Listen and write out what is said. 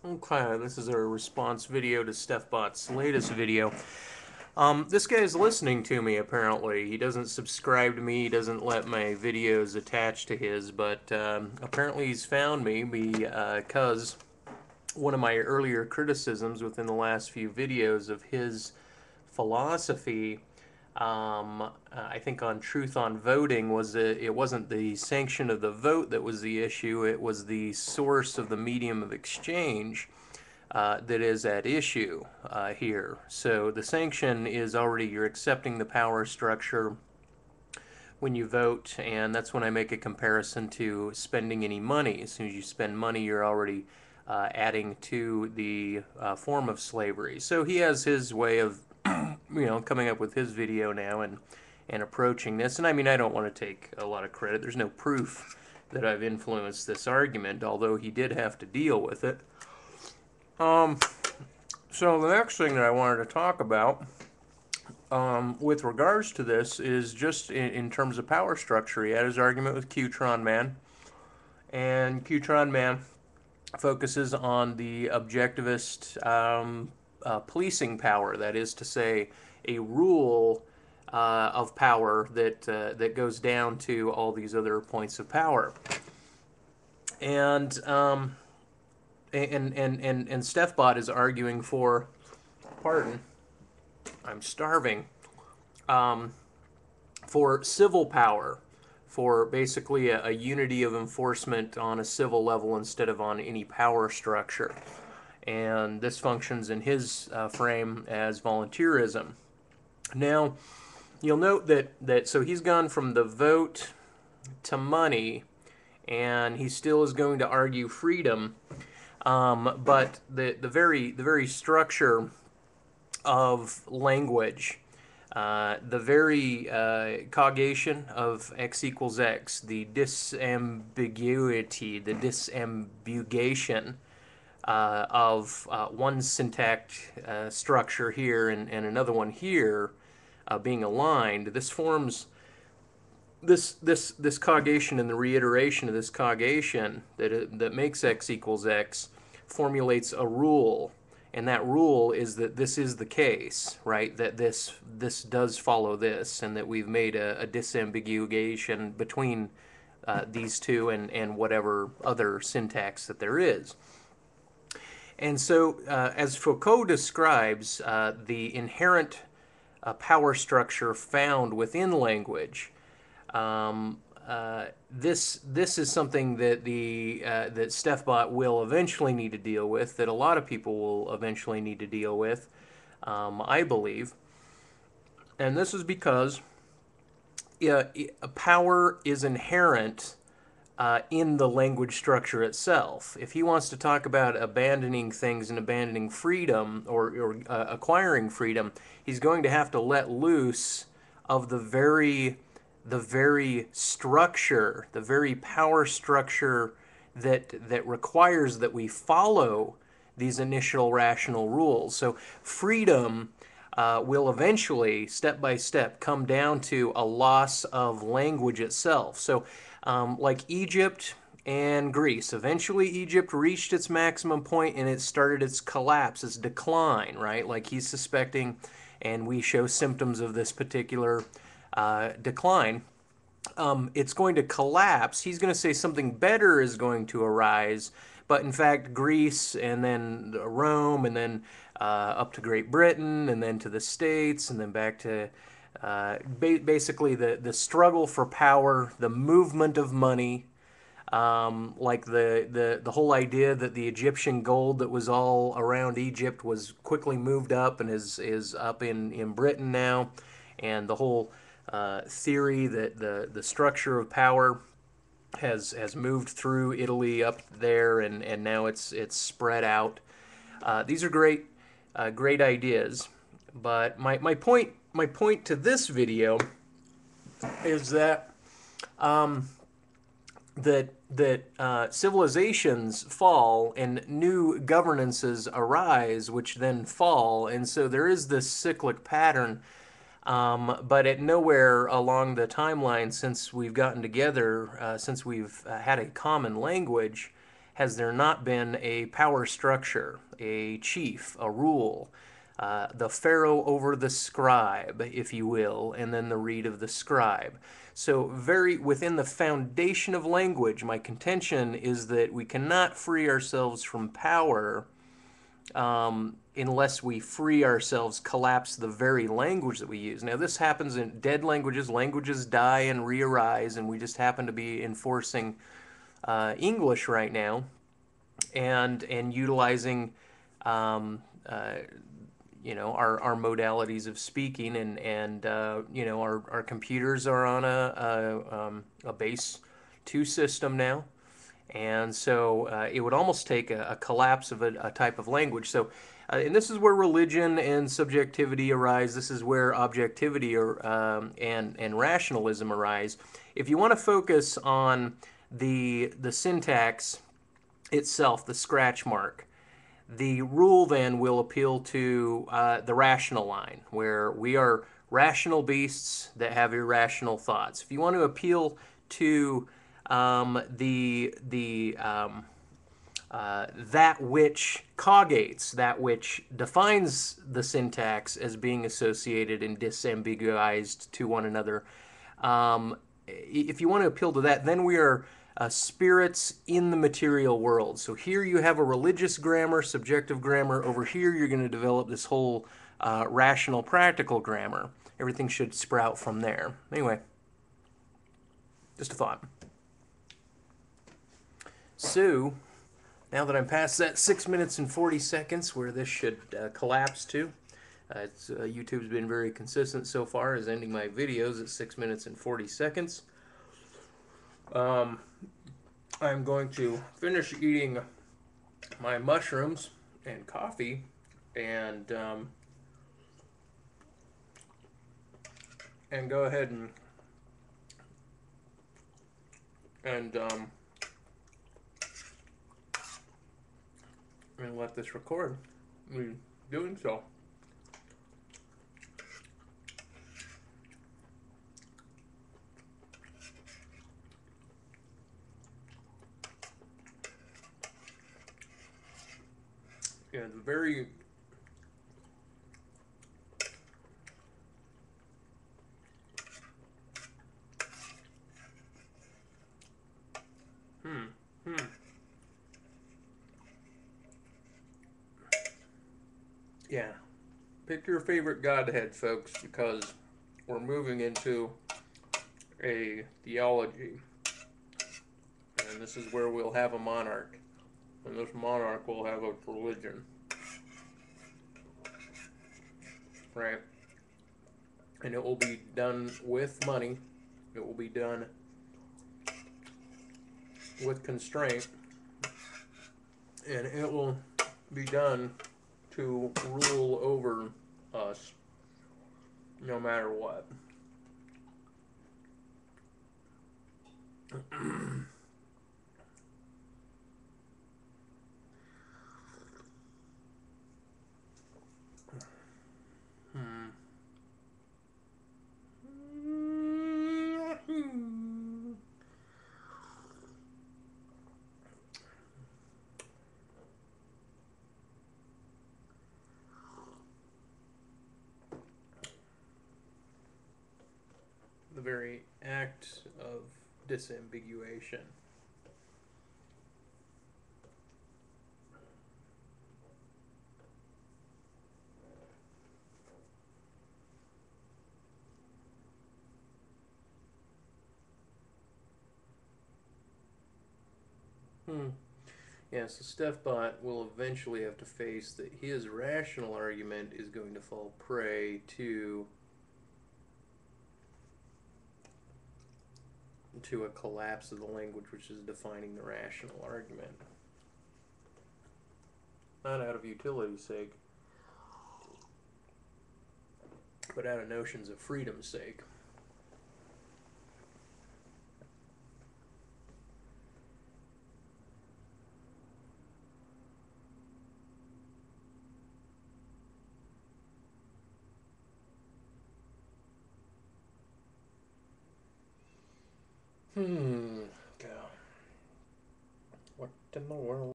Okay, this is a response video to Stefbot's latest video. This guy's listening to me, apparently. He doesn't subscribe to me, he doesn't let my videos attach to his, but apparently he's found me because one of my earlier criticisms within the last few videos of his philosophy, I think on Truth on Voting, was that it wasn't the sanction of the vote that was the issue, it was the source of the medium of exchange that is at issue here. So the sanction is already you're accepting the power structure when you vote, and that's when I make a comparison to spending any money. As soon as you spend money, you're already adding to the form of slavery. So he has his way of coming up with his video now and approaching this. And I mean, I don't want to take a lot of credit. There's no proof that I've influenced this argument, although he did have to deal with it. So the next thing that I wanted to talk about with regards to this is just in terms of power structure. He had his argument with Qtron Man, and Qtron Man focuses on the objectivist policing power. That is to say, a rule of power that goes down to all these other points of power. And Stefbot is arguing for, pardon, I'm starving, for civil power, for basically a unity of enforcement on a civil level instead of on any power structure. And this functions in his frame as volunteerism. Now, you'll note that so he's gone from the vote to money, and he still is going to argue freedom, but the very structure of language, the very cognition of x equals x, the disambiguity, the disambiguation of one syntactic structure here and another one here being aligned, this forms this cognition, and the reiteration of this cognition that makes x equals x formulates a rule, and that rule is that this is the case, right? That this does follow this, and that we've made a disambiguation between these two and whatever other syntax that there is. And so, as Foucault describes the inherent power structure found within language, this is something that that Stefbot will eventually need to deal with, that a lot of people will eventually need to deal with, I believe. And this is because power is inherent in the language structure itself. If he wants to talk about abandoning things and abandoning freedom or acquiring freedom, he's going to have to let loose of the very structure, the very power structure that requires that we follow these initial rational rules. So freedom will eventually, step by step, come down to a loss of language itself. So like Egypt and Greece, eventually Egypt reached its maximum point and it started its collapse, its decline, right? Like he's suspecting, and we show symptoms of this particular decline. It's going to collapse. He's going to say something better is going to arise, but in fact Greece, and then Rome, and then up to Great Britain, and then to the States, and then back to basically the struggle for power, the movement of money, like the whole idea that the Egyptian gold that was all around Egypt was quickly moved up and is up in Britain now, and the whole theory that the structure of power has moved through Italy up there, and now it's spread out. These are great ideas, but my point to this video is that civilizations fall and new governances arise, which then fall, and so there is this cyclic pattern. But at nowhere along the timeline since we've gotten together, since we've had a common language, has there not been a power structure, a chief, a rule, the pharaoh over the scribe, if you will, and then the reed of the scribe. So very within the foundation of language, my contention is that we cannot free ourselves from power unless we free ourselves, collapse the very language that we use. Now, this happens in dead languages. Languages die and re-arise, and we just happen to be enforcing English right now and utilizing our modalities of speaking, and our computers are on a base 2 system now. And so it would almost take a collapse of a type of language. So, and this is where religion and subjectivity arise. This is where objectivity and rationalism arise. If you want to focus on the syntax itself, the scratch mark, the rule then will appeal to the rational line, where we are rational beasts that have irrational thoughts. If you want to appeal to that which coggates, that which defines the syntax as being associated and disambiguized to one another, if you want to appeal to that, then we are spirits in the material world. So here you have a religious grammar, subjective grammar. Over here you're going to develop this whole rational, practical grammar. Everything should sprout from there. Anyway, just a thought. So, now that I'm past that 6 minutes and 40 seconds where this should collapse to, YouTube's been very consistent so far as ending my videos at 6 minutes and 40 seconds. I'm going to finish eating my mushrooms and coffee and go ahead and let this record me doing so. Yeah, it's very Yeah, pick your favorite godhead, folks, because we're moving into a theology, and this is where we'll have a monarch, and this monarch will have a religion, right? And it will be done with money. It will be done with constraint, and it will be done to rule over us no matter what. The very act of disambiguation. Yeah, so Stefbot will eventually have to face that his rational argument is going to fall prey to a collapse of the language which is defining the rational argument. Not out of utility's sake, but out of notions of freedom's sake. in the world.